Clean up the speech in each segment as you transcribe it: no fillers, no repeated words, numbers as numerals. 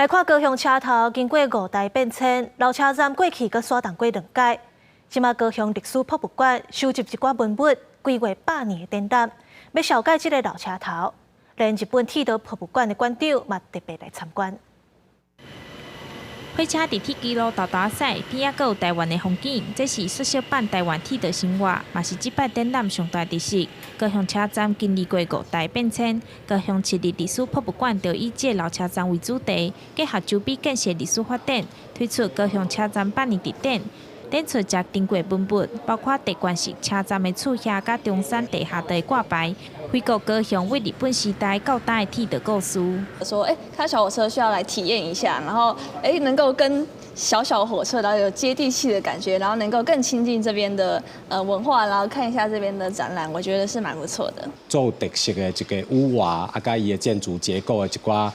来看高雄车头经过5代变迁，老车站过去佮刷动过2届。即马高雄历史博物馆收集一寡文物，规划100年的展览，要小解这个老车头。连日本铁道博物馆的馆长嘛特别来参观。火车伫铁轨路豆豆驶，边仔阁有台湾的风景，这是缩小版台湾铁道生活，嘛是这摆展览上大特色。高雄车站经历过5代变迁，高雄市立历史博物馆就以这老车站为主题，结合周边建设历史发展，推出高雄车站100年地展。展出真珍贵文物，包括地关式车站的厝遐，甲中山地下道的挂牌，回顾高雄为日本时代较大的铁道故事。说，开小火车需要来体验一下，然后，能够跟小火车，然后有接地气的感觉，然后能够更亲近这边的文化，然后看一下这边的展览，我觉得是蛮不错的。做特色的一个屋瓦，甲伊的建筑结构的一寡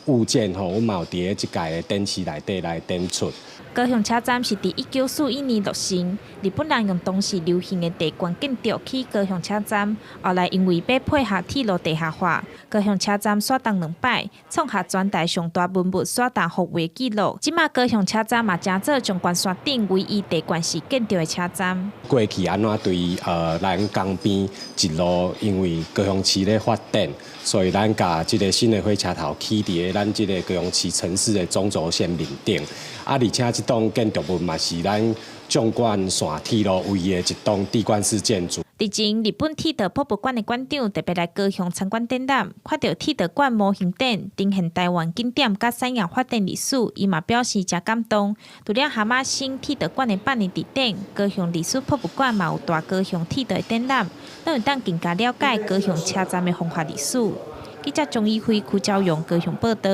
物件吼，我嘛有伫咧即届的展示内底来展出。高雄车站是伫1941年落成，日本人用当时流行的地关建筑起高雄车站，后来因为要配合铁路地下化，高雄车站刷动2摆，创下全台上大文物刷动复位纪录。即马高雄车站嘛，正做纵贯线顶唯一地关式建筑的车站。过去安怎对咱江边一路，因为高雄市咧发展，所以咱甲即个新的火车头起伫咱即个高雄市城市的中轴线面顶，而且这栋建筑物嘛是咱纵贯线铁路唯一的一栋地关式建筑。日前，日本铁道博物馆的馆长特别来高雄参观展览，看到铁道馆模型展呈现台湾景点甲产业发展历史，伊嘛表示真感动。除了蛤蟆新铁道馆的100年地展，高雄历史博物馆嘛有大高雄铁道的展览，咱有当更加了解高雄车站的风化历史。记者钟义辉、邱昭勇高雄报道。